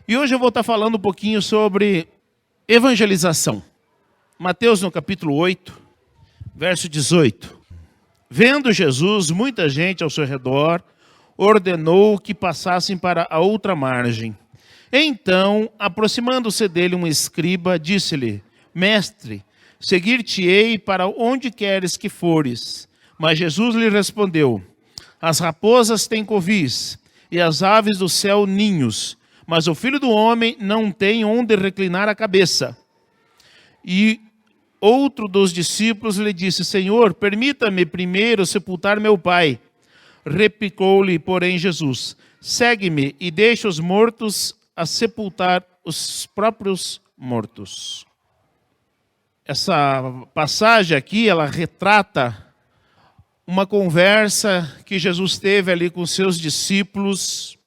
E hoje eu vou estar falando um pouquinho sobre evangelização. Mateus no capítulo 8, verso 18. Vendo Jesus muita gente ao seu redor, ordenou que passassem para a outra margem. Então, aproximando-se dele um escriba, disse-lhe: Mestre, seguir-te-ei para onde queres que fores. Mas Jesus lhe respondeu: As raposas têm covis, e as aves do céu ninhos, mas o Filho do Homem não tem onde reclinar a cabeça. E outro dos discípulos lhe disse: Senhor, permita-me primeiro sepultar meu pai. Replicou-lhe, porém, Jesus: Segue-me e deixa os mortos a sepultar os próprios mortos. Essa passagem aqui, ela retrata uma conversa que Jesus teve ali com seus discípulos.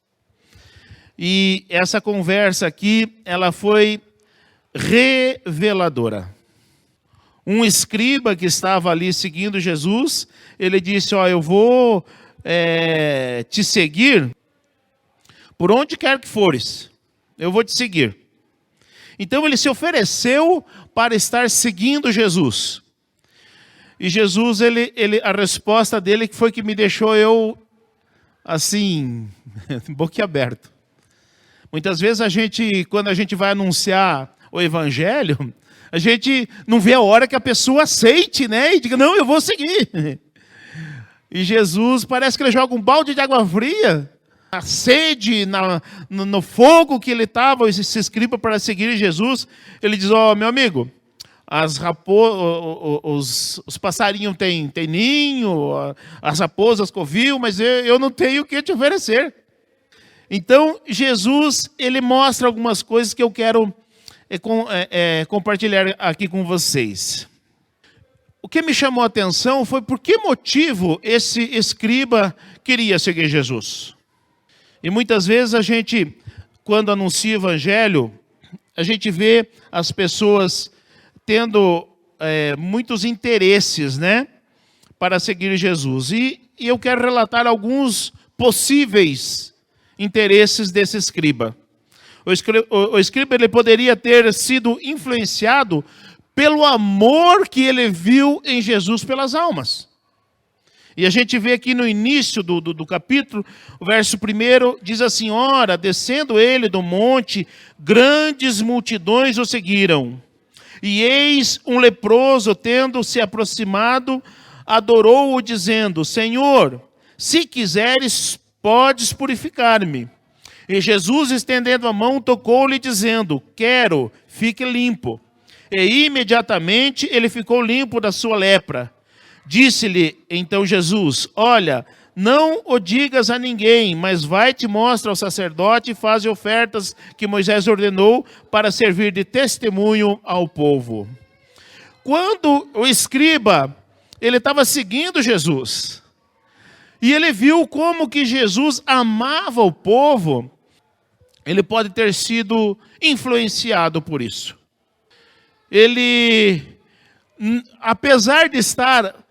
E essa conversa aqui, ela foi reveladora. Um escriba que estava ali seguindo Jesus, ele disse: eu vou te seguir por onde quer que fores. Eu vou te seguir. Então ele se ofereceu para estar seguindo Jesus. E Jesus, a resposta dele foi que me deixou eu, assim, boquiaberto. Muitas vezes quando a gente vai anunciar o evangelho, a gente não vê a hora que a pessoa aceite, né? E diga: não, eu vou seguir. E Jesus, parece que ele joga um balde de água fria. Na sede, no fogo que ele estava, esse escriba para seguir Jesus, ele diz: meu amigo, os passarinhos têm ninho, as raposas covil, mas eu não tenho o que te oferecer. Então, Jesus, ele mostra algumas coisas que eu quero compartilhar aqui com vocês. O que me chamou a atenção foi por que motivo esse escriba queria seguir Jesus. E muitas vezes a gente, quando anuncia o evangelho, a gente vê as pessoas tendo muitos interesses, né, para seguir Jesus. E eu quero relatar alguns possíveis interesses desse escriba. O escriba ele poderia ter sido influenciado pelo amor que ele viu em Jesus pelas almas. E a gente vê aqui no início do capítulo, o verso 1 diz assim: Ora, descendo ele do monte, grandes multidões o seguiram. E eis um leproso, tendo se aproximado, adorou-o, dizendo: Senhor, se quiseres, podes purificar-me. E Jesus, estendendo a mão, tocou-lhe, dizendo: Quero, fique limpo. E imediatamente ele ficou limpo da sua lepra. Disse-lhe então Jesus: Olha, não o digas a ninguém, mas vai-te, mostra ao sacerdote e faz ofertas que Moisés ordenou para servir de testemunho ao povo. Quando o escriba, ele estava seguindo Jesus, e ele viu como que Jesus amava o povo, ele pode ter sido influenciado por isso. Ele, apesar de estar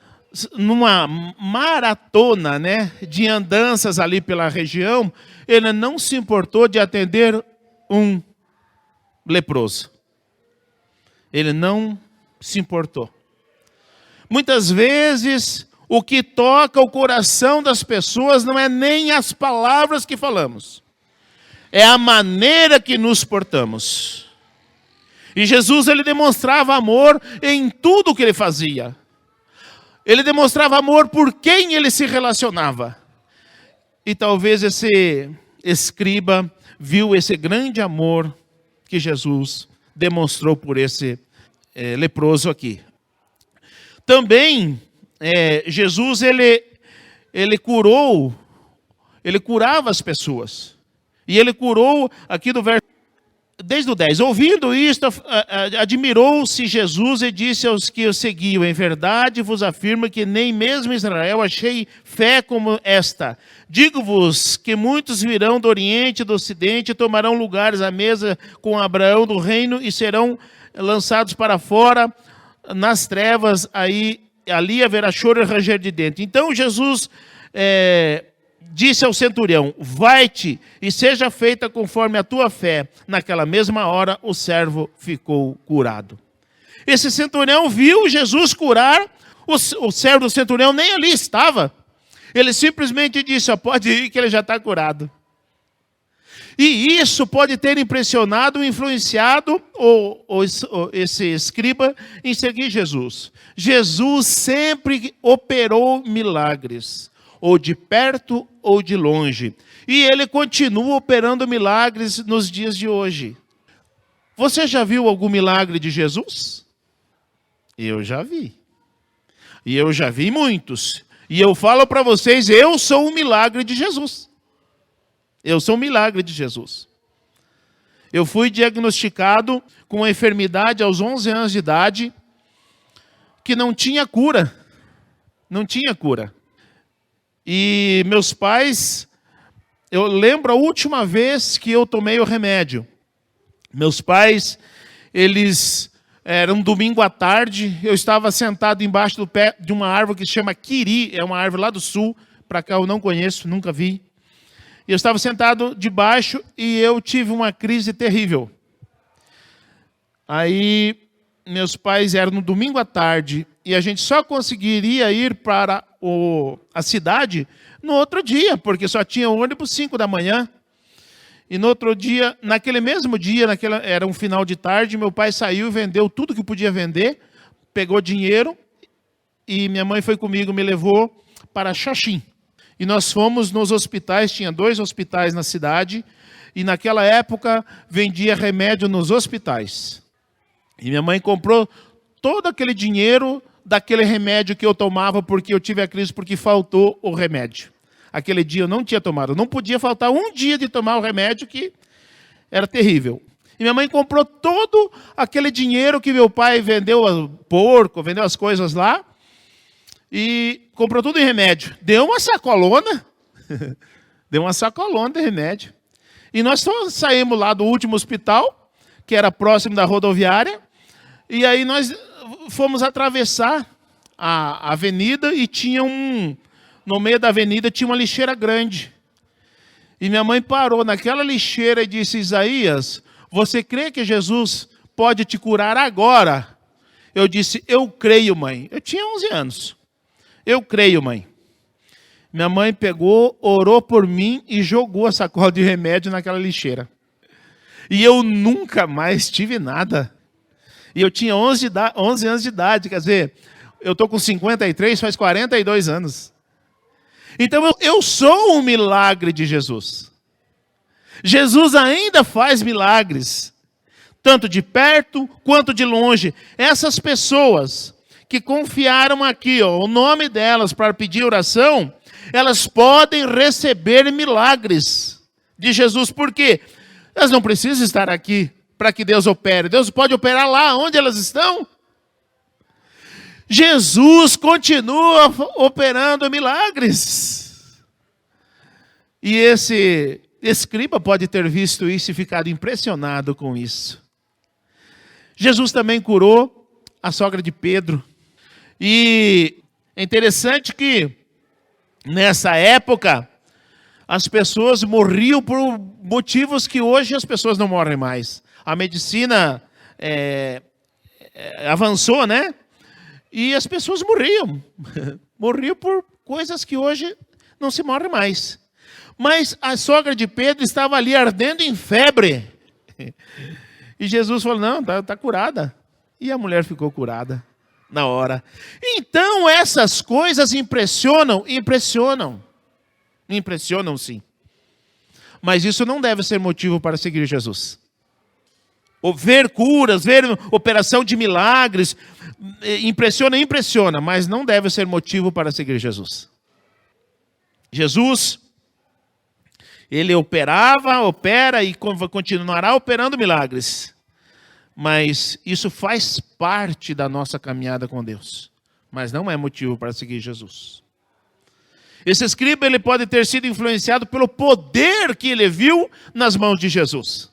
numa maratona, né, de andanças ali pela região, ele não se importou de atender um leproso. Ele não se importou. Muitas vezes, o que toca o coração das pessoas não é nem as palavras que falamos, é a maneira que nos portamos. E Jesus, ele demonstrava amor em tudo o que ele fazia. Ele demonstrava amor por quem ele se relacionava. E talvez esse escriba viu esse grande amor que Jesus demonstrou por esse leproso aqui. Também, Jesus, ele curava as pessoas. E ele curou aqui do verso, desde o 10. Ouvindo isto, admirou-se Jesus e disse aos que o seguiam: Em verdade vos afirmo que nem mesmo em Israel achei fé como esta. Digo-vos que muitos virão do Oriente e do Ocidente e tomarão lugares à mesa com Abraão do reino e serão lançados para fora nas trevas. Ali haverá choro e ranger de dentro. Então Jesus disse ao centurião: vai-te e seja feita conforme a tua fé. Naquela mesma hora o servo ficou curado. Esse centurião viu Jesus curar, o servo do centurião nem ali estava. Ele simplesmente disse: pode ir que ele já está curado. E isso pode ter impressionado, influenciado esse escriba em seguir Jesus. Jesus sempre operou milagres, ou de perto ou de longe. E ele continua operando milagres nos dias de hoje. Você já viu algum milagre de Jesus? Eu já vi. E eu já vi muitos. E eu falo para vocês, eu sou um milagre de Jesus. Eu sou um milagre de Jesus. Eu fui diagnosticado com uma enfermidade aos 11 anos de idade que não tinha cura. Não tinha cura. E meus pais, eu lembro a última vez que eu tomei o remédio. Meus pais, era um domingo à tarde, eu estava sentado embaixo do pé de uma árvore que se chama Quiri, é uma árvore lá do sul, para cá eu não conheço, nunca vi. Eu estava sentado debaixo e eu tive uma crise terrível. Aí, meus pais eram no domingo à tarde e a gente só conseguiria ir para a cidade no outro dia, porque só tinha ônibus 5 da manhã. E no outro dia, naquele mesmo dia, era um final de tarde, meu pai saiu e vendeu tudo que podia vender, pegou dinheiro e minha mãe foi comigo, me levou para Xaxim. E nós fomos nos hospitais, tinha 2 hospitais na cidade, e naquela época vendia remédio nos hospitais. E minha mãe comprou todo aquele dinheiro daquele remédio que eu tomava, porque eu tive a crise, porque faltou o remédio. Aquele dia eu não tinha tomado, não podia faltar um dia de tomar o remédio, que era terrível. E minha mãe comprou todo aquele dinheiro que meu pai vendeu o porco, vendeu as coisas lá, e comprou tudo em remédio. Deu uma sacolona. Deu uma sacolona de remédio. E nós só saímos lá do último hospital, que era próximo da rodoviária. E aí nós fomos atravessar a avenida e tinha no meio da avenida tinha uma lixeira grande. E minha mãe parou naquela lixeira e disse: Isaías, você crê que Jesus pode te curar agora? Eu disse: eu creio, mãe. Eu tinha 11 anos. Eu creio, mãe. Minha mãe pegou, orou por mim e jogou a sacola de remédio naquela lixeira. E eu nunca mais tive nada. E eu tinha 11 anos de idade, quer dizer, eu estou com 53, faz 42 anos. Então eu sou um milagre de Jesus. Jesus ainda faz milagres, tanto de perto quanto de longe. Essas pessoas que confiaram aqui, o nome delas para pedir oração, elas podem receber milagres de Jesus. Por quê? Elas não precisam estar aqui para que Deus opere. Deus pode operar lá onde elas estão. Jesus continua operando milagres. E esse escriba pode ter visto isso e ficado impressionado com isso. Jesus também curou a sogra de Pedro. E é interessante que, nessa época, as pessoas morriam por motivos que hoje as pessoas não morrem mais. A medicina avançou, né? E as pessoas morriam. Morriam por coisas que hoje não se morre mais. Mas a sogra de Pedro estava ali ardendo em febre. E Jesus falou: não, está curada. E a mulher ficou curada na hora. Então essas coisas impressionam sim. Mas isso não deve ser motivo para seguir Jesus. Ver curas, ver operação de milagres, impressiona, mas não deve ser motivo para seguir Jesus. Jesus, ele opera e continuará operando milagres. Mas isso faz parte da nossa caminhada com Deus. Mas não é motivo para seguir Jesus. Esse escriba, ele pode ter sido influenciado pelo poder que ele viu nas mãos de Jesus.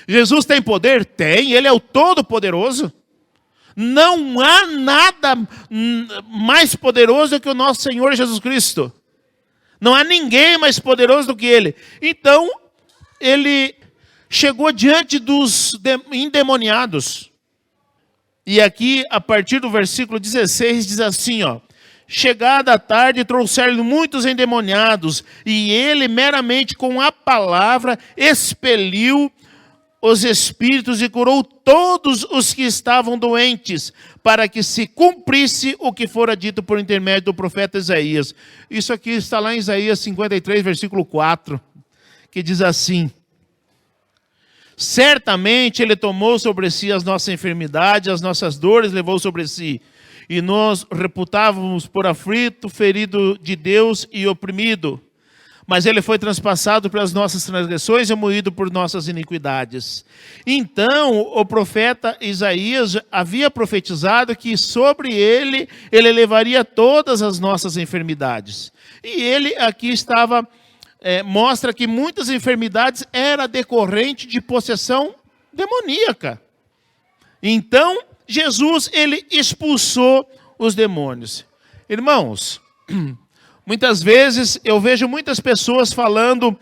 Jesus tem poder? Tem, ele é o Todo-Poderoso. Não há nada mais poderoso que o nosso Senhor Jesus Cristo. Não há ninguém mais poderoso do que ele. Então, ele chegou diante dos endemoniados. E aqui, a partir do versículo 16, diz assim, ó. Chegada a tarde, trouxeram muitos endemoniados, e ele meramente com a palavra expeliu os espíritos e curou todos os que estavam doentes, para que se cumprisse o que fora dito por intermédio do profeta Isaías. Isso aqui está lá em Isaías 53, versículo 4, que diz assim: certamente ele tomou sobre si as nossas enfermidades, as nossas dores levou sobre si, e nós reputávamos por aflito, ferido de Deus e oprimido. Mas ele foi transpassado pelas nossas transgressões e moído por nossas iniquidades. Então, o profeta Isaías havia profetizado que sobre ele levaria todas as nossas enfermidades. E ele aqui mostra que muitas enfermidades eram decorrentes de possessão demoníaca. Então, Jesus, ele expulsou os demônios. Irmãos, muitas vezes eu vejo muitas pessoas falando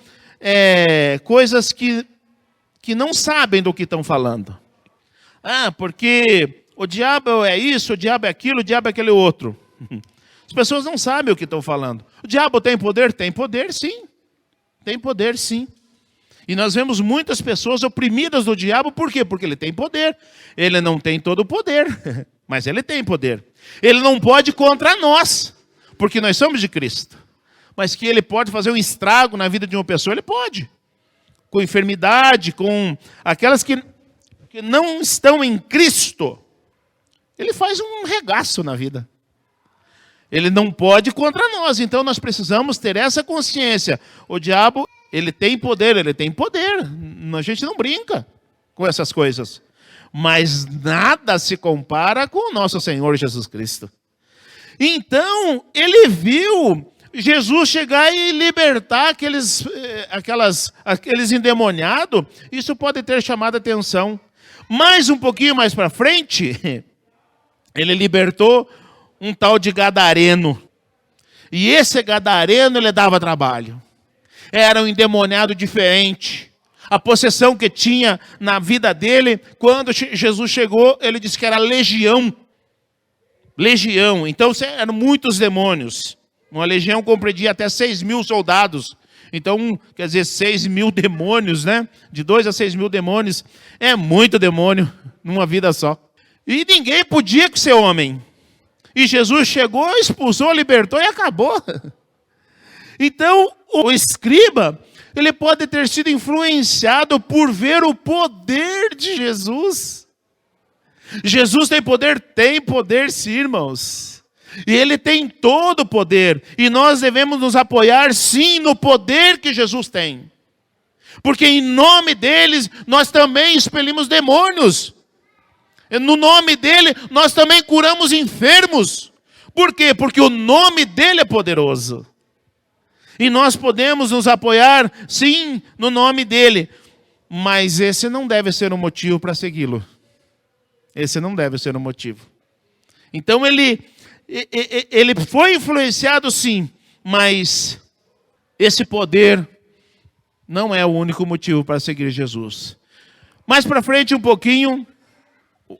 coisas que não sabem do que estão falando. Porque o diabo é isso, o diabo é aquilo, o diabo é aquele outro. As pessoas não sabem o que estão falando. O diabo tem poder? Tem poder, sim. Tem poder, sim. E nós vemos muitas pessoas oprimidas do diabo, por quê? Porque ele tem poder. Ele não tem todo o poder, mas ele tem poder. Ele não pode contra nós, porque nós somos de Cristo. Mas que ele pode fazer um estrago na vida de uma pessoa, ele pode. Com enfermidade, com aquelas que não estão em Cristo. Ele faz um regaço na vida. Ele não pode contra nós, então nós precisamos ter essa consciência. O diabo, ele tem poder, ele tem poder. A gente não brinca com essas coisas. Mas nada se compara com o nosso Senhor Jesus Cristo. Então, ele viu Jesus chegar e libertar aqueles endemoniados. Isso pode ter chamado a atenção. Mais um pouquinho mais para frente, ele libertou um tal de gadareno. E esse gadareno, ele dava trabalho. Era um endemoniado diferente. A possessão que tinha na vida dele, quando Jesus chegou, ele disse que era legião. Legião. Então, eram muitos demônios. Uma legião compreendia até 6.000 soldados. Então, quer dizer, 6.000 demônios, né? De 2 a 6.000 demônios. É muito demônio numa vida só. E ninguém podia ser homem. E Jesus chegou, expulsou, libertou e acabou. Então, o escriba, ele pode ter sido influenciado por ver o poder de Jesus. Jesus tem poder? Tem poder sim, irmãos. E ele tem todo o poder. E nós devemos nos apoiar sim no poder que Jesus tem. Porque em nome deles, nós também expelimos demônios. No nome dele, nós também curamos enfermos. Por quê? Porque o nome dele é poderoso. E nós podemos nos apoiar, sim, no nome dele. Mas esse não deve ser um motivo para segui-lo. Esse não deve ser um motivo. Então ele foi influenciado, sim. Mas esse poder não é o único motivo para seguir Jesus. Mais para frente um pouquinho,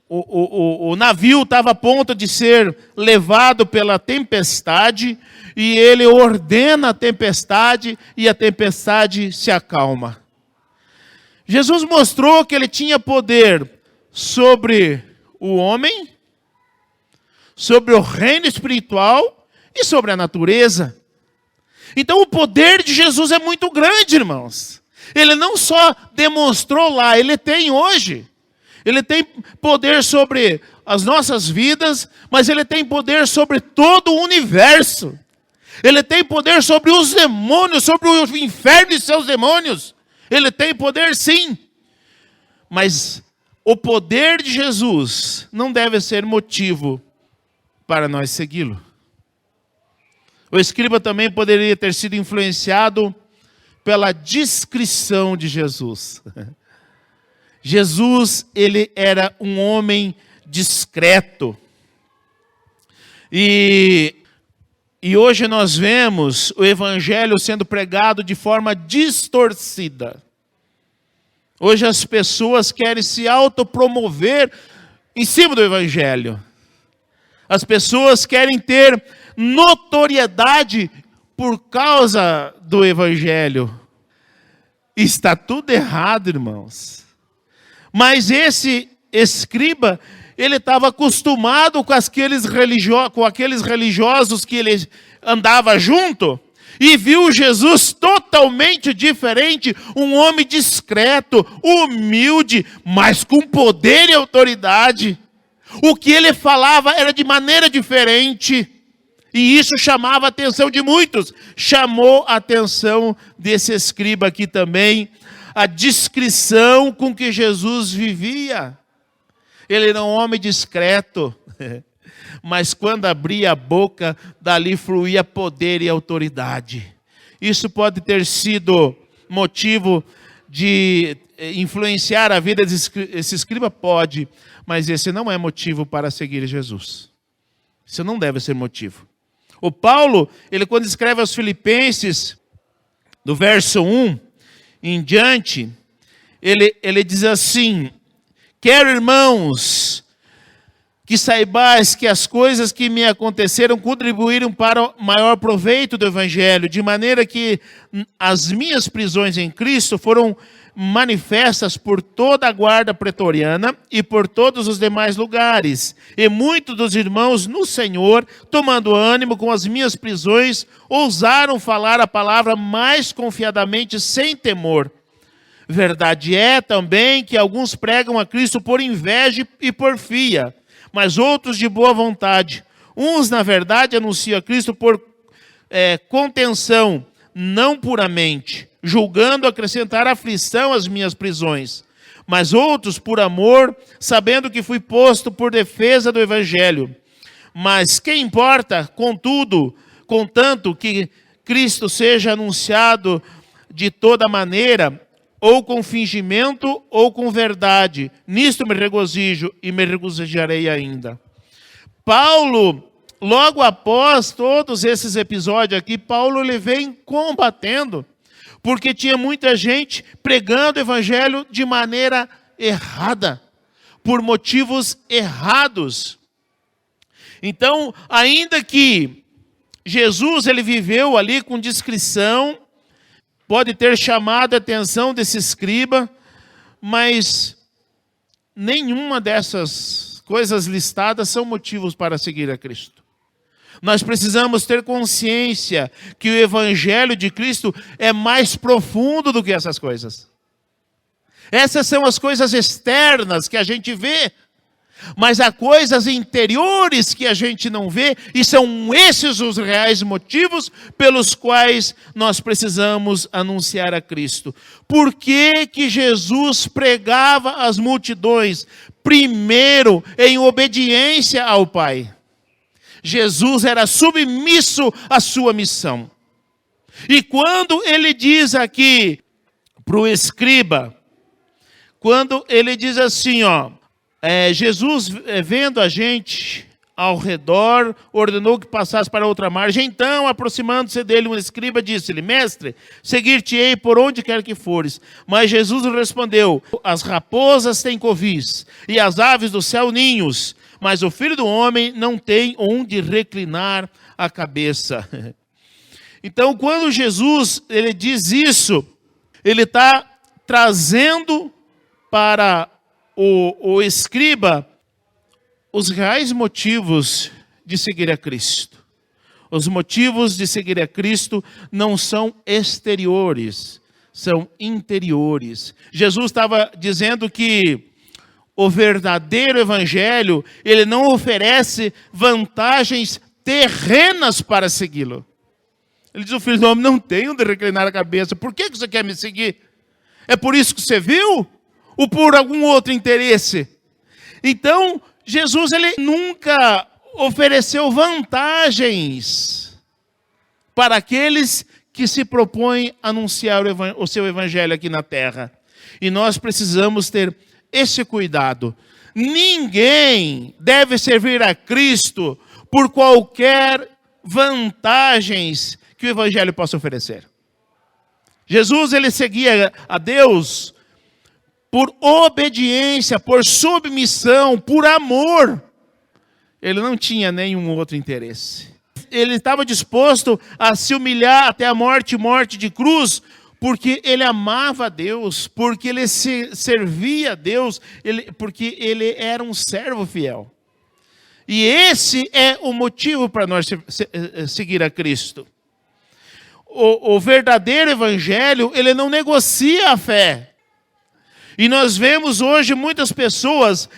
o navio estava a ponto de ser levado pela tempestade, e ele ordena a tempestade, e a tempestade se acalma. Jesus mostrou que ele tinha poder sobre o homem, sobre o reino espiritual e sobre a natureza. Então o poder de Jesus é muito grande, irmãos. Ele não só demonstrou lá, ele tem hoje. Ele tem poder sobre as nossas vidas, mas ele tem poder sobre todo o universo. Ele tem poder sobre os demônios, sobre o inferno e seus demônios. Ele tem poder sim. Mas o poder de Jesus não deve ser motivo para nós segui-lo. O escriba também poderia ter sido influenciado pela discrição de Jesus. Jesus, ele era um homem discreto. E E hoje nós vemos o evangelho sendo pregado de forma distorcida. Hoje as pessoas querem se autopromover em cima do evangelho. As pessoas querem ter notoriedade por causa do evangelho. Está tudo errado, irmãos. Mas esse escriba, ele estava acostumado com aqueles religiosos que ele andava junto, e viu Jesus totalmente diferente, um homem discreto, humilde, mas com poder e autoridade. O que ele falava era de maneira diferente, e isso chamava a atenção de muitos. Chamou a atenção desse escriba aqui também, a discrição com que Jesus vivia. Ele era um homem discreto, mas quando abria a boca, dali fluía poder e autoridade. Isso pode ter sido motivo de influenciar a vida desse escriba? Pode, mas esse não é motivo para seguir Jesus. Isso não deve ser motivo. O Paulo, ele quando escreve aos Filipenses, do verso 1 em diante, ele diz assim: quero, irmãos, que saibais que as coisas que me aconteceram contribuíram para o maior proveito do Evangelho, de maneira que as minhas prisões em Cristo foram manifestas por toda a guarda pretoriana e por todos os demais lugares. E muitos dos irmãos no Senhor, tomando ânimo com as minhas prisões, ousaram falar a palavra mais confiadamente, sem temor. Verdade é também que alguns pregam a Cristo por inveja e porfia, mas outros de boa vontade. Uns, na verdade, anunciam a Cristo por contenção, não puramente, julgando acrescentar aflição às minhas prisões. Mas outros, por amor, sabendo que fui posto por defesa do Evangelho. Mas que importa, contudo, contanto que Cristo seja anunciado de toda maneira, ou com fingimento, ou com verdade. Nisto me regozijo e me regozijarei ainda. Paulo, logo após todos esses episódios aqui, Paulo ele vem combatendo, porque tinha muita gente pregando o evangelho de maneira errada, por motivos errados. Então, ainda que Jesus ele viveu ali com discrição, pode ter chamado a atenção desse escriba, mas nenhuma dessas coisas listadas são motivos para seguir a Cristo. Nós precisamos ter consciência que o Evangelho de Cristo é mais profundo do que essas coisas. Essas são as coisas externas que a gente vê, mas há coisas interiores que a gente não vê, e são esses os reais motivos pelos quais nós precisamos anunciar a Cristo. Por que que Jesus pregava às multidões? Primeiro, em obediência ao Pai. Jesus era submisso à sua missão. E quando ele diz aqui para o escriba, quando ele diz assim, Jesus, vendo a gente ao redor, ordenou que passasse para outra margem. Então, aproximando-se dele, um escriba disse-lhe: mestre, seguir-te-ei por onde quer que fores. Mas Jesus respondeu: as raposas têm covis, e as aves do céu ninhos, mas o Filho do Homem não tem onde reclinar a cabeça. Então, quando Jesus ele diz isso, ele está trazendo para o escriba os reais motivos de seguir a Cristo. Os motivos de seguir a Cristo não são exteriores, são interiores. Jesus estava dizendo que o verdadeiro evangelho, ele não oferece vantagens terrenas para segui-lo. Ele diz: o Filho do Homem não tem onde reclinar a cabeça. Por que você quer me seguir? É por isso que você viu? Ou por algum outro interesse? Então, Jesus ele nunca ofereceu vantagens para aqueles que se propõem a anunciar o seu evangelho aqui na terra. E nós precisamos ter esse cuidado. Ninguém deve servir a Cristo por qualquer vantagens que o evangelho possa oferecer. Jesus, ele seguia a Deus por obediência, por submissão, por amor. Ele não tinha nenhum outro interesse. Ele estava disposto a se humilhar até a morte de cruz, porque ele amava a Deus, porque ele servia a Deus, porque ele era um servo fiel. E esse é o motivo para nós seguir a Cristo. O verdadeiro evangelho, ele não negocia a fé. E nós vemos hoje muitas pessoas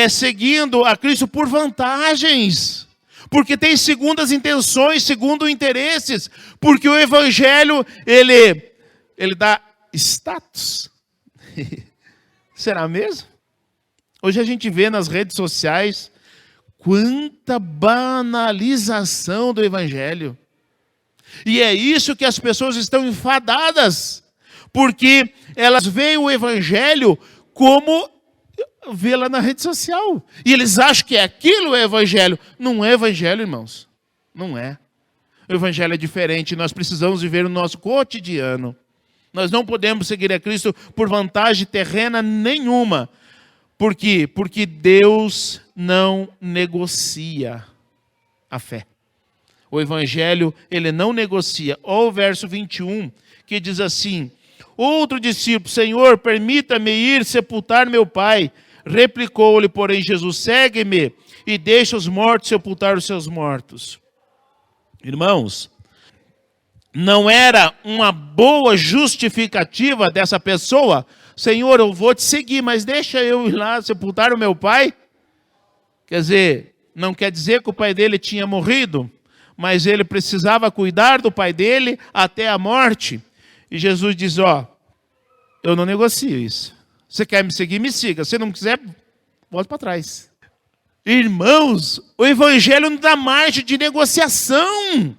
seguindo a Cristo por vantagens, porque tem segundas intenções, segundo interesses, porque o evangelho, ele dá status. Será mesmo? Hoje a gente vê nas redes sociais quanta banalização do evangelho. E é isso que as pessoas estão enfadadas, porque elas veem o evangelho como vê lá na rede social. E eles acham que aquilo é evangelho. Não é evangelho, irmãos. Não é. O evangelho é diferente. Nós precisamos viver o nosso cotidiano. Nós não podemos seguir a Cristo por vantagem terrena nenhuma. Por quê? Porque Deus não negocia a fé. O evangelho, ele não negocia. Olha o verso 21, que diz assim: outro discípulo, Senhor, permita-me ir sepultar meu pai. Replicou-lhe, porém, Jesus, segue-me e deixa os mortos sepultar os seus mortos. Irmãos, não era uma boa justificativa dessa pessoa: Senhor, eu vou te seguir, mas deixa eu ir lá sepultar o meu pai? Quer dizer, não quer dizer que o pai dele tinha morrido, mas ele precisava cuidar do pai dele até a morte. E Jesus diz, eu não negocio isso. Você quer me seguir, me siga. Se não quiser, volta para trás. Irmãos, o evangelho não dá margem de negociação.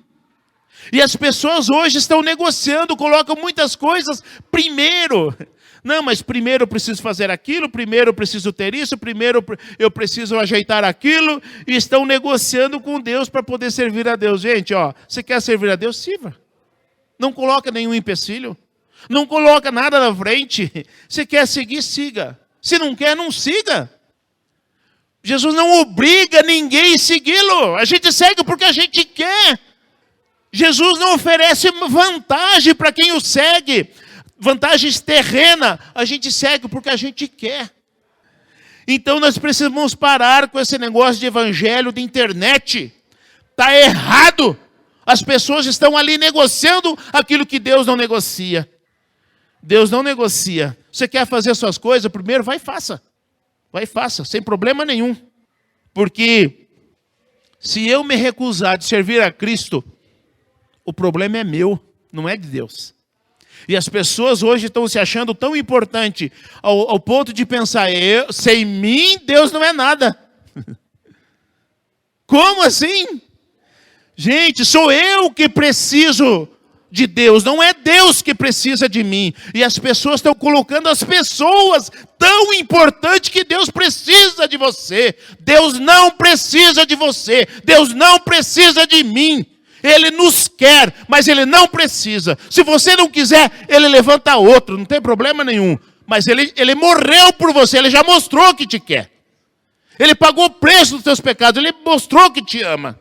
E as pessoas hoje estão negociando, colocam muitas coisas primeiro. Não, mas primeiro eu preciso fazer aquilo, primeiro eu preciso ter isso, primeiro eu preciso ajeitar aquilo. E estão negociando com Deus para poder servir a Deus. Gente, você quer servir a Deus? Sirva. Não coloca nenhum empecilho. Não coloca nada na frente. Se quer seguir, siga. Se não quer, não siga. Jesus não obriga ninguém a segui-lo. A gente segue porque a gente quer. Jesus não oferece vantagem para quem o segue. Vantagens terrenas. A gente segue porque a gente quer. Então nós precisamos parar com esse negócio de evangelho de internet. Está errado. As pessoas estão ali negociando aquilo que Deus não negocia. Deus não negocia. Você quer fazer suas coisas? Primeiro vai e faça. Vai e faça, sem problema nenhum. Porque se eu me recusar de servir a Cristo, o problema é meu, não é de Deus. E as pessoas hoje estão se achando tão importante ao ponto de pensar, sem mim, Deus não é nada. Como assim? Gente, sou eu que preciso de Deus, não é Deus que precisa de mim. E as pessoas estão colocando as pessoas tão importantes que Deus precisa de você. Deus não precisa de você. Deus não precisa de mim. Ele nos quer, mas Ele não precisa. Se você não quiser, Ele levanta outro, não tem problema nenhum. Mas Ele morreu por você, Ele já mostrou que te quer. Ele pagou o preço dos teus pecados, Ele mostrou que te ama.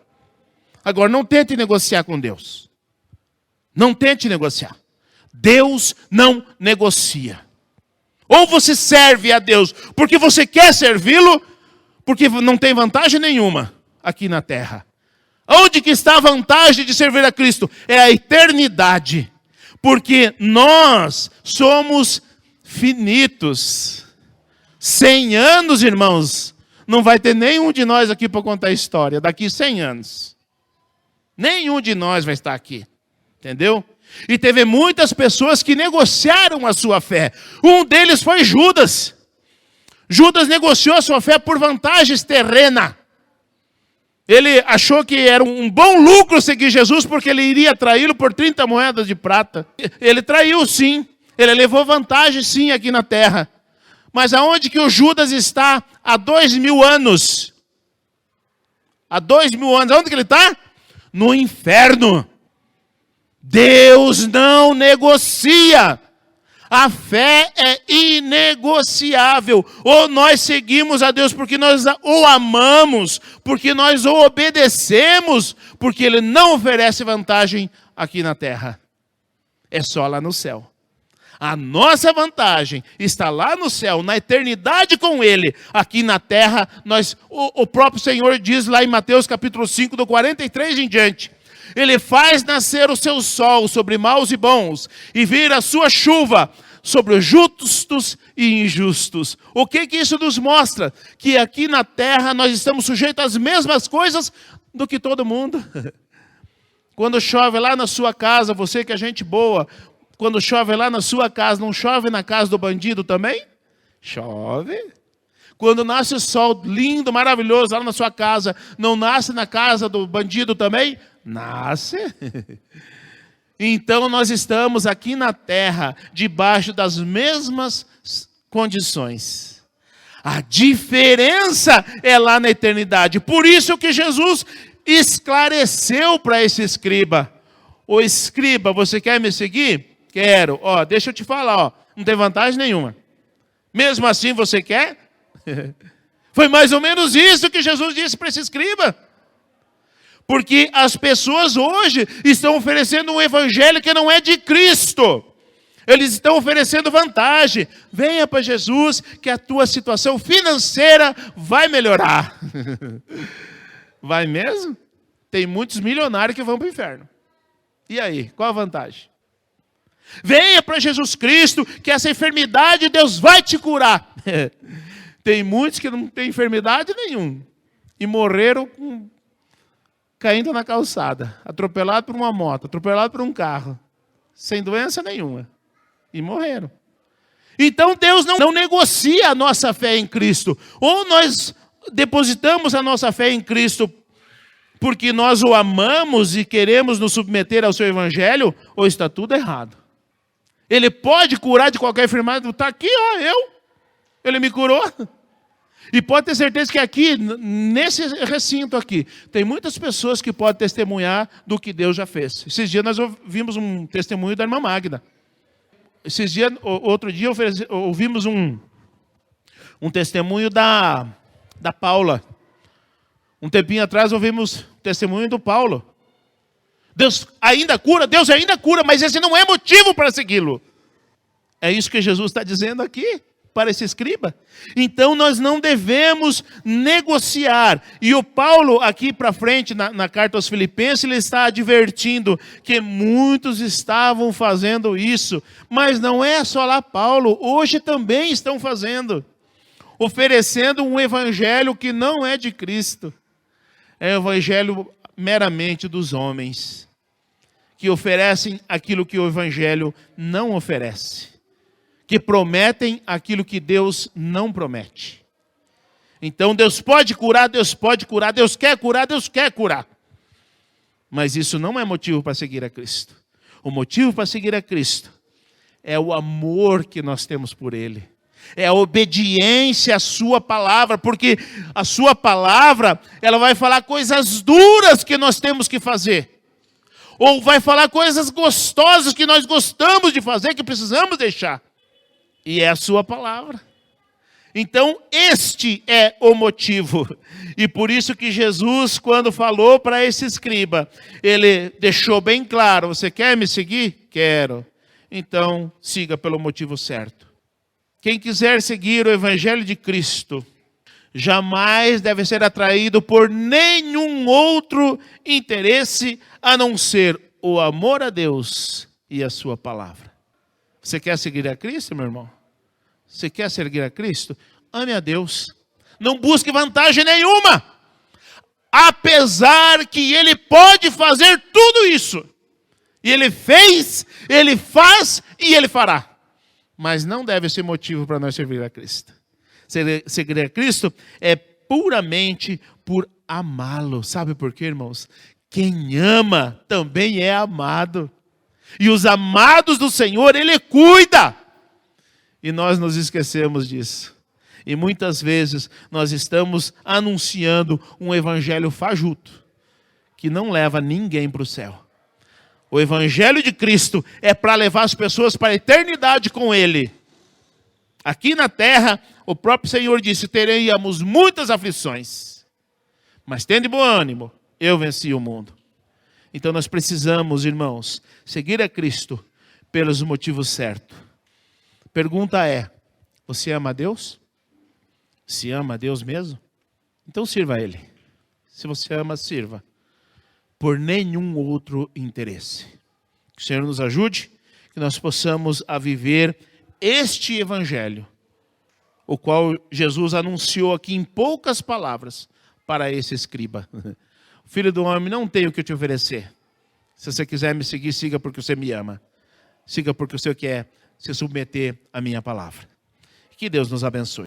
Agora, não tente negociar com Deus. Não tente negociar. Deus não negocia. Ou você serve a Deus porque você quer servi-lo, porque não tem vantagem nenhuma aqui na terra. Onde que está a vantagem de servir a Cristo? É a eternidade. Porque nós somos finitos. 100 anos, irmãos, não vai ter nenhum de nós aqui para contar a história. Daqui 100 anos. Nenhum de nós vai estar aqui. Entendeu? E teve muitas pessoas que negociaram a sua fé. Um deles foi Judas. Judas negociou a sua fé por vantagens terrenas. Ele achou que era um bom lucro seguir Jesus porque ele iria traí-lo por 30 moedas de prata. Ele traiu sim. Ele levou vantagem sim aqui na terra. Mas aonde que o Judas está há 2000 anos? Há 2000 anos. Aonde que ele está? no inferno. Deus não negocia. A fé é inegociável. Ou nós seguimos a Deus porque nós o amamos, porque nós o obedecemos, porque Ele não oferece vantagem aqui na terra. É só lá no céu. A nossa vantagem está lá no céu, na eternidade com Ele. Aqui na terra, o próprio Senhor diz lá em Mateus capítulo 5, do 43 em diante. Ele faz nascer o seu sol sobre maus e bons, e vira a sua chuva sobre os justos e injustos. O que isso nos mostra? Que aqui na terra nós estamos sujeitos às mesmas coisas do que todo mundo. Quando chove lá na sua casa, você que é gente boa, quando chove lá na sua casa, não chove na casa do bandido também? Chove. Quando nasce o sol lindo, maravilhoso lá na sua casa, não nasce na casa do bandido também? Nasce. Então nós estamos aqui na terra, debaixo das mesmas condições. A diferença é lá na eternidade. Por isso que Jesus esclareceu para esse escriba. Ô escriba, você quer me seguir? Quero. Ó, deixa eu te falar, ó, não tem vantagem nenhuma. Mesmo assim você quer? Foi mais ou menos isso que Jesus disse para esse escriba. Porque as pessoas hoje estão oferecendo um evangelho que não é de Cristo. Eles estão oferecendo vantagem. Venha para Jesus que a tua situação financeira vai melhorar. Vai mesmo? Tem muitos milionários que vão para o inferno. E aí, qual a vantagem? Venha para Jesus Cristo que essa enfermidade Deus vai te curar. Tem muitos que não têm enfermidade nenhuma. E morreram caindo na calçada, atropelado por uma moto, atropelado por um carro, sem doença nenhuma. E morreram. Então Deus não negocia a nossa fé em Cristo. Ou nós depositamos a nossa fé em Cristo porque nós o amamos e queremos nos submeter ao seu evangelho, ou está tudo errado. Ele pode curar de qualquer enfermidade. Está aqui, ó, Ele me curou. E pode ter certeza que aqui, nesse recinto aqui, tem muitas pessoas que podem testemunhar do que Deus já fez. Esses dias nós ouvimos um testemunho da irmã Magda. Outro dia ouvimos um testemunho da Paula. Um tempinho atrás ouvimos o testemunho do Paulo. Deus ainda cura, mas esse não é motivo para segui-lo. É isso que Jesus está dizendo aqui para esse escriba. Então nós não devemos negociar. E o Paulo aqui para frente, na carta aos Filipenses, ele está advertindo que muitos estavam fazendo isso. Mas não é só lá Paulo, hoje também estão fazendo. Oferecendo um evangelho que não é de Cristo. É o evangelho meramente dos homens, que oferecem aquilo que o evangelho não oferece, que prometem aquilo que Deus não promete. Então Deus pode curar, Deus quer curar. Mas isso não é motivo para seguir a Cristo. O motivo para seguir a Cristo é o amor que nós temos por Ele. É a obediência à sua palavra, porque a sua palavra, ela vai falar coisas duras que nós temos que fazer. Ou vai falar coisas gostosas que nós gostamos de fazer, que precisamos deixar. E é a sua palavra. Então, este é o motivo. E por isso que Jesus, quando falou para esse escriba, ele deixou bem claro: você quer me seguir? Quero. Então, siga pelo motivo certo. Quem quiser seguir o evangelho de Cristo, jamais deve ser atraído por nenhum outro interesse, a não ser o amor a Deus e a sua palavra. Você quer seguir a Cristo, meu irmão? Você quer seguir a Cristo? Ame a Deus. Não busque vantagem nenhuma. Apesar que Ele pode fazer tudo isso. E Ele fez, Ele faz e Ele fará. Mas não deve ser motivo para nós servir a Cristo. Seguir a Cristo é puramente por amá-lo. Sabe por quê, irmãos? Quem ama também é amado. E os amados do Senhor, Ele cuida. E nós nos esquecemos disso. E muitas vezes nós estamos anunciando um evangelho fajuto, que não leva ninguém para o céu. O Evangelho de Cristo é para levar as pessoas para a eternidade com Ele. Aqui na terra, o próprio Senhor disse, teríamos muitas aflições. Mas tende bom ânimo, eu venci o mundo. Então nós precisamos, irmãos, seguir a Cristo pelos motivos certos. Pergunta é, você ama a Deus? Se ama a Deus mesmo? Então sirva a Ele. Se você ama, sirva. Por nenhum outro interesse. Que o Senhor nos ajude, que nós possamos a viver este Evangelho, o qual Jesus anunciou aqui em poucas palavras para esse escriba. O Filho do Homem não tem o que te oferecer. Se você quiser me seguir, siga porque você me ama. Siga porque você quer se submeter à minha palavra. Que Deus nos abençoe.